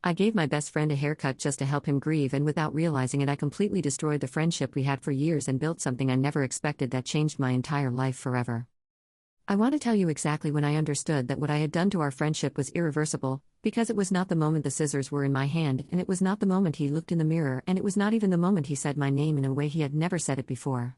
I gave my best friend a haircut just to help him grieve, and without realizing it, I completely destroyed the friendship we had for years and built something I never expected that changed my entire life forever. I want to tell you exactly when I understood that what I had done to our friendship was irreversible, because it was not the moment the scissors were in my hand, and it was not the moment he looked in the mirror, and it was not even the moment he said my name in a way he had never said it before.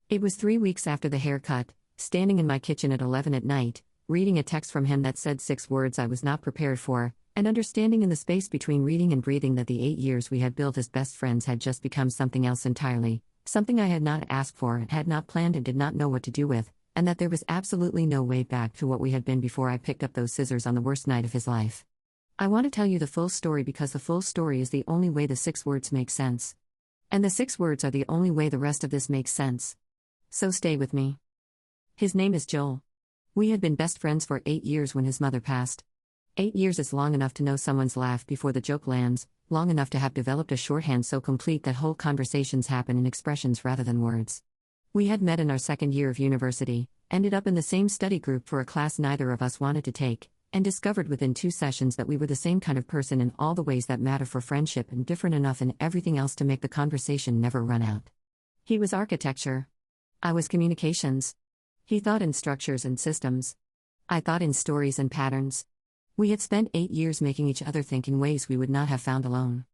It was 3 weeks after the haircut, standing in my kitchen at 11 at night, reading a text from him that said 6 words I was not prepared for, and understanding in the space between reading and breathing that the 8 years we had built as best friends had just become something else entirely, something I had not asked for and had not planned and did not know what to do with, and that there was absolutely no way back to what we had been before I picked up those scissors on the worst night of his life. I want to tell you the full story because the full story is the only way the 6 words make sense. And the 6 words are the only way the rest of this makes sense. So stay with me. His name is Joel. We had been best friends for 8 years when his mother passed. 8 years is long enough to know someone's laugh before the joke lands, long enough to have developed a shorthand so complete that whole conversations happen in expressions rather than words. We had met in our second year of university, ended up in the same study group for a class neither of us wanted to take, and discovered within 2 sessions that we were the same kind of person in all the ways that matter for friendship and different enough in everything else to make the conversation never run out. He was architecture. I was communications. He thought in structures and systems. I thought in stories and patterns. We had spent 8 years making each other think in ways we would not have found alone.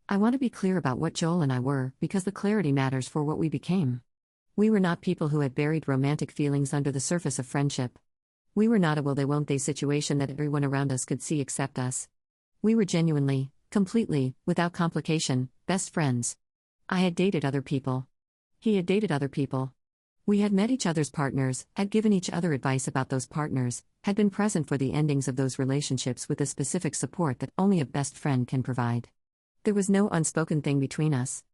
I want to be clear about what Joel and I were, because the clarity matters for what we became. We were not people who had buried romantic feelings under the surface of friendship. We were not a will they won't they situation that everyone around us could see except us. We were genuinely, completely, without complication, best friends. I had dated other people. He had dated other people. We had met each other's partners, had given each other advice about those partners, had been present for the endings of those relationships with the specific support that only a best friend can provide. There was no unspoken thing between us.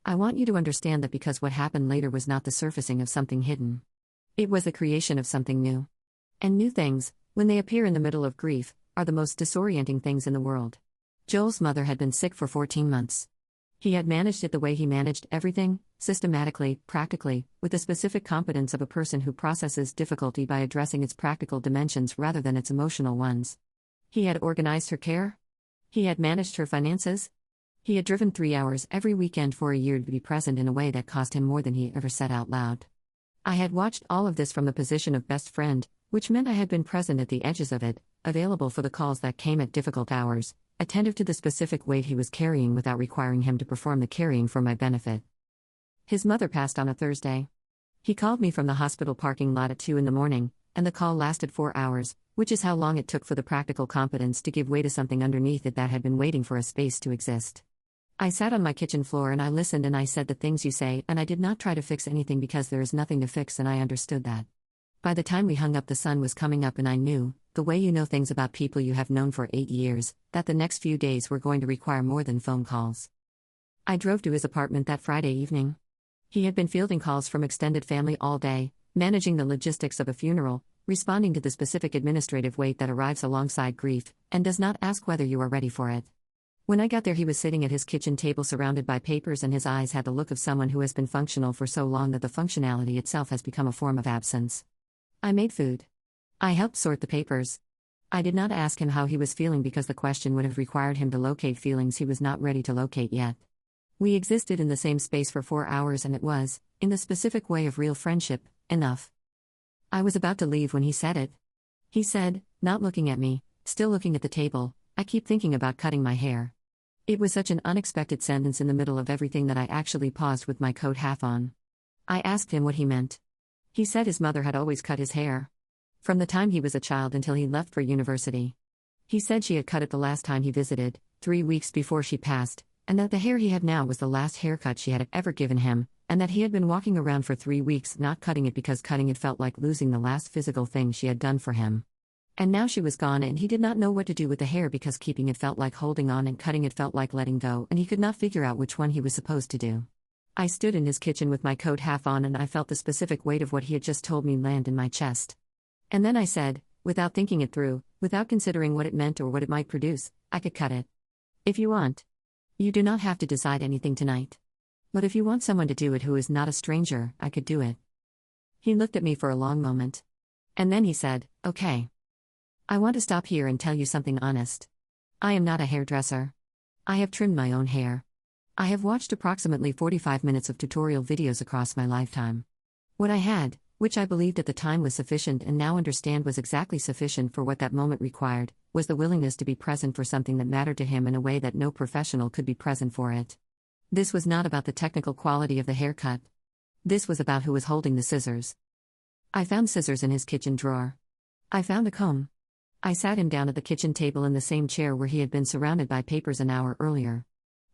I want you to understand that because what happened later was not the surfacing of something hidden. It was the creation of something new. And new things, when they appear in the middle of grief, are the most disorienting things in the world. Joel's mother had been sick for 14 months. He had managed it the way he managed everything, systematically, practically, with the specific competence of a person who processes difficulty by addressing its practical dimensions rather than its emotional ones. He had organized her care. He had managed her finances. He had driven 3 hours every weekend for a year to be present in a way that cost him more than he ever said out loud. I had watched all of this from the position of best friend, which meant I had been present at the edges of it, available for the calls that came at difficult hours, attentive to the specific weight he was carrying without requiring him to perform the carrying for my benefit. His mother passed on a Thursday. He called me from the hospital parking lot at 2 in the morning, and the call lasted 4 hours, which is how long it took for the practical competence to give way to something underneath it that had been waiting for a space to exist. I sat on my kitchen floor and I listened and I said the things you say, and I did not try to fix anything because there is nothing to fix, and I understood that. By the time we hung up, the sun was coming up, and I knew, the way you know things about people you have known for 8 years, that the next few days were going to require more than phone calls. I drove to his apartment that Friday evening. He had been fielding calls from extended family all day, managing the logistics of a funeral, responding to the specific administrative weight that arrives alongside grief, and does not ask whether you are ready for it. When I got there, he was sitting at his kitchen table surrounded by papers, and his eyes had the look of someone who has been functional for so long that the functionality itself has become a form of absence. I made food. I helped sort the papers. I did not ask him how he was feeling because the question would have required him to locate feelings he was not ready to locate yet. We existed in the same space for 4 hours, and it was, in the specific way of real friendship, enough. I was about to leave when he said it. He said, not looking at me, still looking at the table, "I keep thinking about cutting my hair." It was such an unexpected sentence in the middle of everything that I actually paused with my coat half on. I asked him what he meant. He said his mother had always cut his hair. From the time he was a child until he left for university. He said she had cut it the last time he visited, 3 weeks before she passed, and that the hair he had now was the last haircut she had ever given him, and that he had been walking around for 3 weeks not cutting it because cutting it felt like losing the last physical thing she had done for him. And now she was gone, and he did not know what to do with the hair because keeping it felt like holding on and cutting it felt like letting go, and he could not figure out which one he was supposed to do. I stood in his kitchen with my coat half on, and I felt the specific weight of what he had just told me land in my chest. And then I said, without thinking it through, without considering what it meant or what it might produce, I could cut it. If you want. You do not have to decide anything tonight. But if you want someone to do it who is not a stranger, I could do it. He looked at me for a long moment. And then he said, okay. I want to stop here and tell you something honest. I am not a hairdresser. I have trimmed my own hair. I have watched approximately 45 minutes of tutorial videos across my lifetime. What I had, which I believed at the time was sufficient and now understand was exactly sufficient for what that moment required, was the willingness to be present for something that mattered to him in a way that no professional could be present for it. This was not about the technical quality of the haircut. This was about who was holding the scissors. I found scissors in his kitchen drawer. I found a comb. I sat him down at the kitchen table in the same chair where he had been surrounded by papers an hour earlier.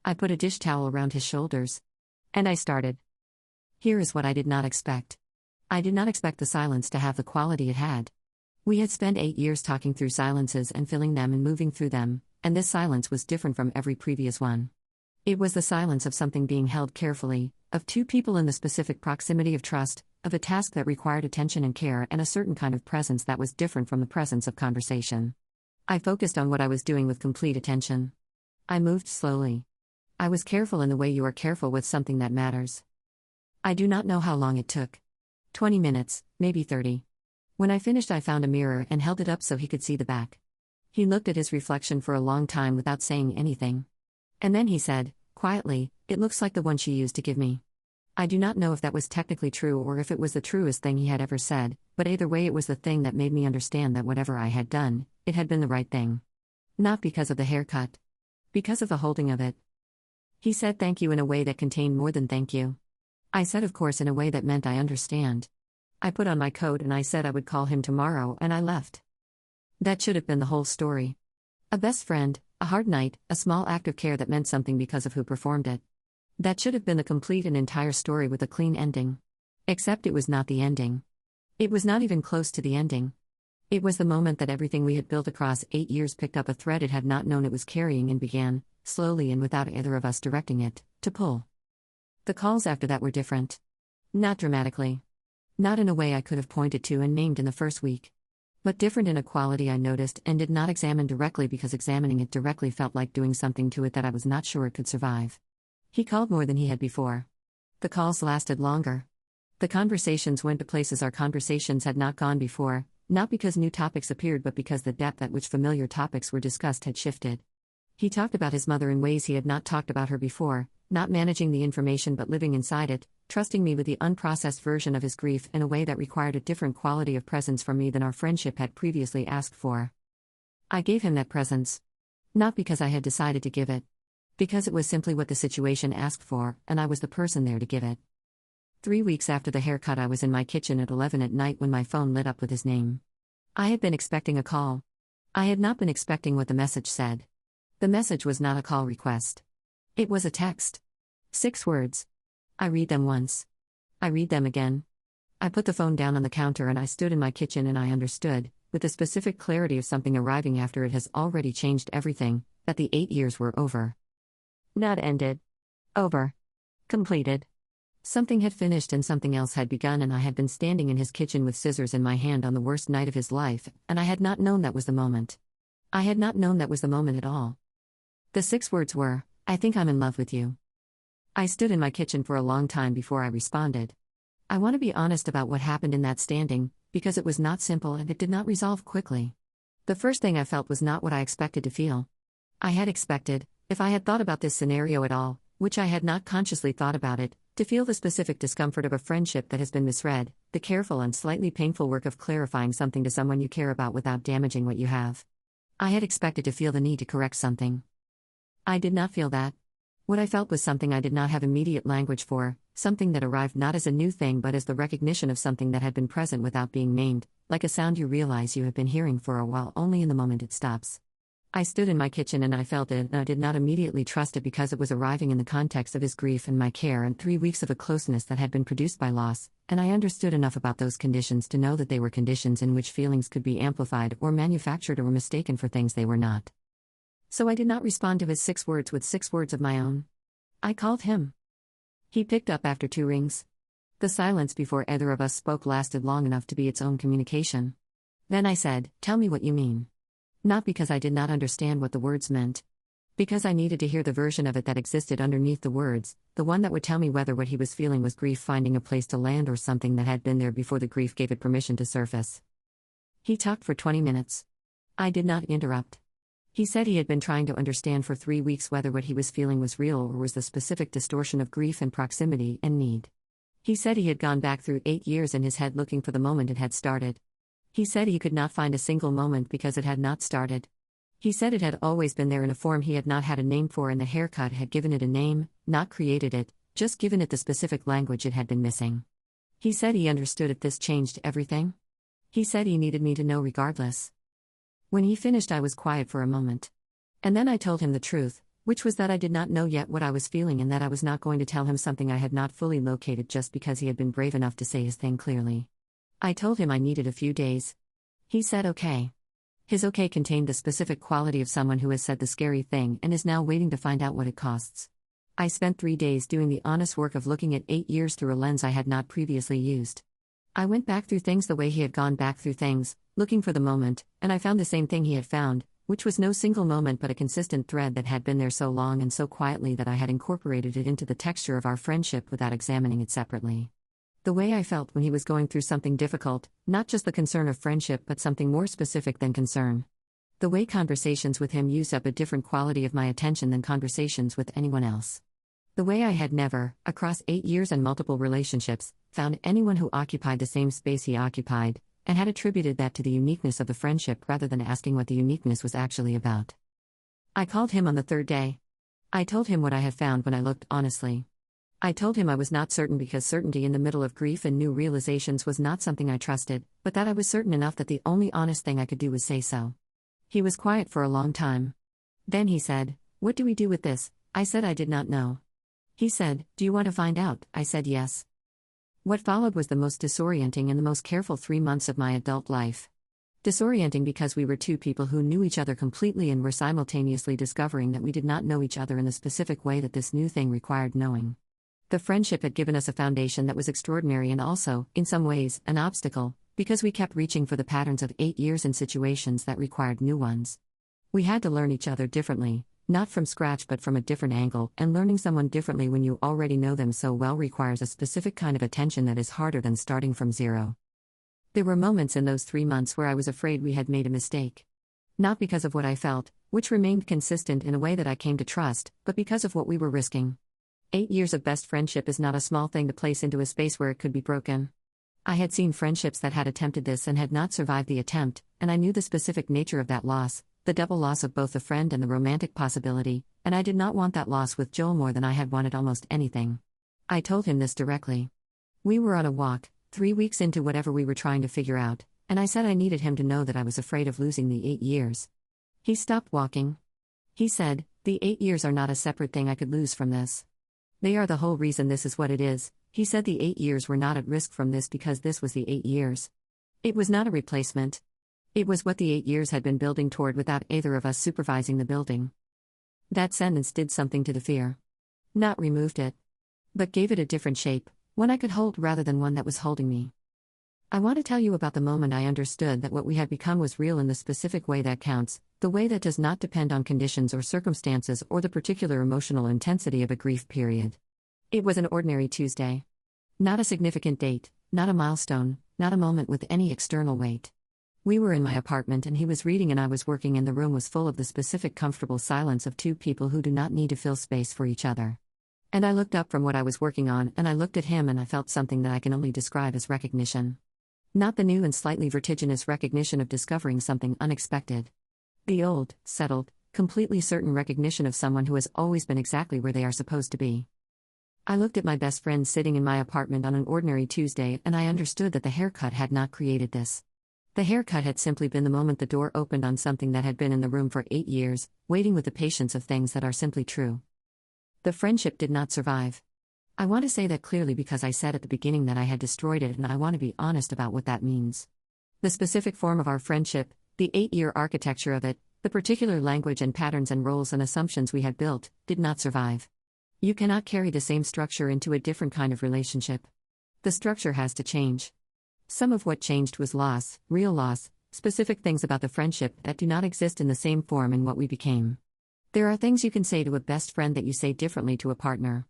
I put a dish towel around his shoulders. And I started. Here is what I did not expect. I did not expect the silence to have the quality it had. We had spent 8 years talking through silences and filling them and moving through them, and this silence was different from every previous one. It was the silence of something being held carefully, of two people in the specific proximity of trust, of a task that required attention and care and a certain kind of presence that was different from the presence of conversation. I focused on what I was doing with complete attention. I moved slowly. I was careful in the way you are careful with something that matters. I do not know how long it took. 20 minutes, maybe 30. When I finished, I found a mirror and held it up so he could see the back. He looked at his reflection for a long time without saying anything. And then he said, quietly, "It looks like the one she used to give me." I do not know if that was technically true or if it was the truest thing he had ever said, but either way it was the thing that made me understand that whatever I had done, it had been the right thing. Not because of the haircut. Because of the holding of it. He said thank you in a way that contained more than thank you. I said of course in a way that meant I understand. I put on my coat and I said I would call him tomorrow and I left. That should have been the whole story. A best friend, a hard night, a small act of care that meant something because of who performed it. That should have been the complete and entire story with a clean ending. Except it was not the ending. It was not even close to the ending. It was the moment that everything we had built across 8 years picked up a thread it had not known it was carrying and began, slowly and without either of us directing it, to pull. The calls after that were different. Not dramatically. Not in a way I could have pointed to and named in the first week. But different in a quality I noticed and did not examine directly because examining it directly felt like doing something to it that I was not sure it could survive. He called more than he had before. The calls lasted longer. The conversations went to places our conversations had not gone before, not because new topics appeared but because the depth at which familiar topics were discussed had shifted. He talked about his mother in ways he had not talked about her before, not managing the information but living inside it, trusting me with the unprocessed version of his grief in a way that required a different quality of presence from me than our friendship had previously asked for. I gave him that presence. Not because I had decided to give it. Because it was simply what the situation asked for, and I was the person there to give it. 3 weeks after the haircut, I was in my kitchen at 11 at night when my phone lit up with his name. I had been expecting a call. I had not been expecting what the message said. The message was not a call request. It was a text. 6 words. I read them once. I read them again. I put the phone down on the counter and I stood in my kitchen and I understood, with the specific clarity of something arriving after it has already changed everything, that the 8 years were over. Not ended. Over. Completed. Something had finished and something else had begun, and I had been standing in his kitchen with scissors in my hand on the worst night of his life, and I had not known that was the moment. I had not known that was the moment at all. The 6 words were, "I think I'm in love with you." I stood in my kitchen for a long time before I responded. I want to be honest about what happened in that standing, because it was not simple and it did not resolve quickly. The first thing I felt was not what I expected to feel. I had expected, if I had thought about this scenario at all, which I had not consciously thought about it, to feel the specific discomfort of a friendship that has been misread, the careful and slightly painful work of clarifying something to someone you care about without damaging what you have. I had expected to feel the need to correct something. I did not feel that. What I felt was something I did not have immediate language for, something that arrived not as a new thing but as the recognition of something that had been present without being named, like a sound you realize you have been hearing for a while only in the moment it stops. I stood in my kitchen and I felt it, and I did not immediately trust it because it was arriving in the context of his grief and my care and 3 weeks of a closeness that had been produced by loss, and I understood enough about those conditions to know that they were conditions in which feelings could be amplified or manufactured or mistaken for things they were not. So I did not respond to his 6 words with 6 words of my own. I called him. He picked up after 2 rings. The silence before either of us spoke lasted long enough to be its own communication. Then I said, "Tell me what you mean." Not because I did not understand what the words meant. Because I needed to hear the version of it that existed underneath the words, the one that would tell me whether what he was feeling was grief finding a place to land or something that had been there before the grief gave it permission to surface. He talked for 20 minutes. I did not interrupt. He said he had been trying to understand for 3 weeks whether what he was feeling was real or was the specific distortion of grief and proximity and need. He said he had gone back through 8 years in his head looking for the moment it had started. He said he could not find a single moment because it had not started. He said it had always been there in a form he had not had a name for, and the haircut had given it a name, not created it, just given it the specific language it had been missing. He said he understood if this changed everything. He said he needed me to know regardless. When he finished, I was quiet for a moment. And then I told him the truth, which was that I did not know yet what I was feeling and that I was not going to tell him something I had not fully located just because he had been brave enough to say his thing clearly. I told him I needed a few days. He said okay. His okay contained the specific quality of someone who has said the scary thing and is now waiting to find out what it costs. I spent 3 days doing the honest work of looking at 8 years through a lens I had not previously used. I went back through things the way he had gone back through things, looking for the moment, and I found the same thing he had found, which was no single moment but a consistent thread that had been there so long and so quietly that I had incorporated it into the texture of our friendship without examining it separately. The way I felt when he was going through something difficult, not just the concern of friendship but something more specific than concern. The way conversations with him used up a different quality of my attention than conversations with anyone else. The way I had never, across 8 years and multiple relationships, found anyone who occupied the same space he occupied, and had attributed that to the uniqueness of the friendship rather than asking what the uniqueness was actually about. I called him on the 3rd day. I told him what I had found when I looked honestly. I told him I was not certain because certainty in the middle of grief and new realizations was not something I trusted, but that I was certain enough that the only honest thing I could do was say so. He was quiet for a long time. Then he said, "What do we do with this?" I said I did not know. He said, "Do you want to find out?" I said yes. What followed was the most disorienting and the most careful 3 months of my adult life. Disorienting because we were two people who knew each other completely and were simultaneously discovering that we did not know each other in the specific way that this new thing required knowing. The friendship had given us a foundation that was extraordinary and also, in some ways, an obstacle, because we kept reaching for the patterns of 8 years in situations that required new ones. We had to learn each other differently, not from scratch but from a different angle, and learning someone differently when you already know them so well requires a specific kind of attention that is harder than starting from zero. There were moments in those 3 months where I was afraid we had made a mistake. Not because of what I felt, which remained consistent in a way that I came to trust, but because of what we were risking. 8 years of best friendship is not a small thing to place into a space where it could be broken. I had seen friendships that had attempted this and had not survived the attempt, and I knew the specific nature of that loss, the double loss of both the friend and the romantic possibility, and I did not want that loss with Joel more than I had wanted almost anything. I told him this directly. We were on a walk, 3 weeks into whatever we were trying to figure out, and I said I needed him to know that I was afraid of losing the 8 years. He stopped walking. He said, "The 8 years are not a separate thing I could lose from this. They are the whole reason this is what it is." He said the 8 years were not at risk from this because this was the 8 years. It was not a replacement. It was what the 8 years had been building toward without either of us supervising the building. That sentence did something to the fear. Not removed it, but gave it a different shape, one I could hold rather than one that was holding me. I want to tell you about the moment I understood that what we had become was real in the specific way that counts, the way that does not depend on conditions or circumstances or the particular emotional intensity of a grief period. It was an ordinary Tuesday. Not a significant date, not a milestone, not a moment with any external weight. We were in my apartment and he was reading and I was working, and the room was full of the specific comfortable silence of two people who do not need to fill space for each other. And I looked up from what I was working on and I looked at him and I felt something that I can only describe as recognition. Not the new and slightly vertiginous recognition of discovering something unexpected. The old, settled, completely certain recognition of someone who has always been exactly where they are supposed to be. I looked at my best friend sitting in my apartment on an ordinary Tuesday and I understood that the haircut had not created this. The haircut had simply been the moment the door opened on something that had been in the room for 8 years, waiting with the patience of things that are simply true. The friendship did not survive. I want to say that clearly because I said at the beginning that I had destroyed it, and I want to be honest about what that means. The specific form of our friendship, the 8-year architecture of it, the particular language and patterns and roles and assumptions we had built, did not survive. You cannot carry the same structure into a different kind of relationship. The structure has to change. Some of what changed was loss, real loss, specific things about the friendship that do not exist in the same form in what we became. There are things you can say to a best friend that you say differently to a partner.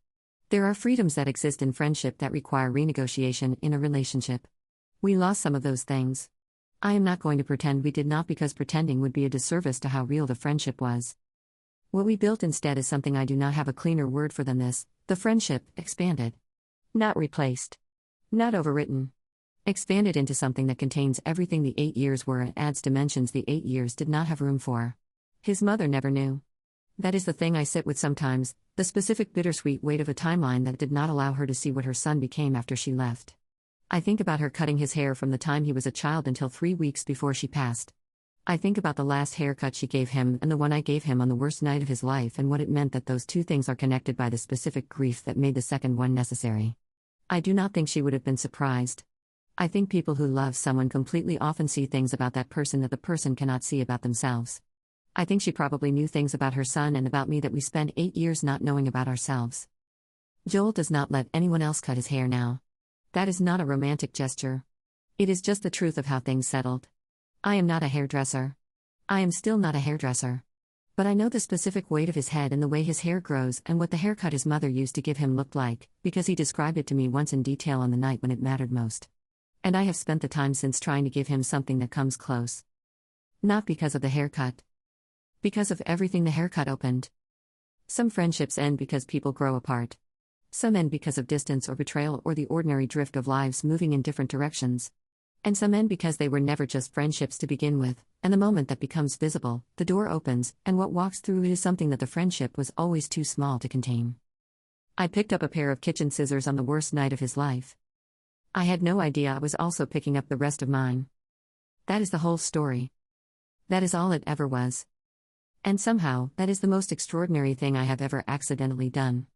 There are freedoms that exist in friendship that require renegotiation in a relationship. We lost some of those things. I am not going to pretend we did not because pretending would be a disservice to how real the friendship was. What we built instead is something I do not have a cleaner word for than this: the friendship expanded. Not replaced. Not overwritten. Expanded into something that contains everything the 8 years were and adds dimensions the 8 years did not have room for. His mother never knew. That is the thing I sit with sometimes, the specific bittersweet weight of a timeline that did not allow her to see what her son became after she left. I think about her cutting his hair from the time he was a child until 3 weeks before she passed. I think about the last haircut she gave him and the one I gave him on the worst night of his life and what it meant that those two things are connected by the specific grief that made the second one necessary. I do not think she would have been surprised. I think people who love someone completely often see things about that person that the person cannot see about themselves. I think she probably knew things about her son and about me that we spent 8 years not knowing about ourselves. Joel does not let anyone else cut his hair now. That is not a romantic gesture. It is just the truth of how things settled. I am not a hairdresser. I am still not a hairdresser. But I know the specific weight of his head and the way his hair grows and what the haircut his mother used to give him looked like, because he described it to me once in detail on the night when it mattered most. And I have spent the time since trying to give him something that comes close. Not because of the haircut. Because of everything the haircut opened. Some friendships end because people grow apart. Some end because of distance or betrayal or the ordinary drift of lives moving in different directions. And some end because they were never just friendships to begin with, and the moment that becomes visible, the door opens, and what walks through it is something that the friendship was always too small to contain. I picked up a pair of kitchen scissors on the worst night of his life. I had no idea I was also picking up the rest of mine. That is the whole story. That is all it ever was. And somehow, that is the most extraordinary thing I have ever accidentally done.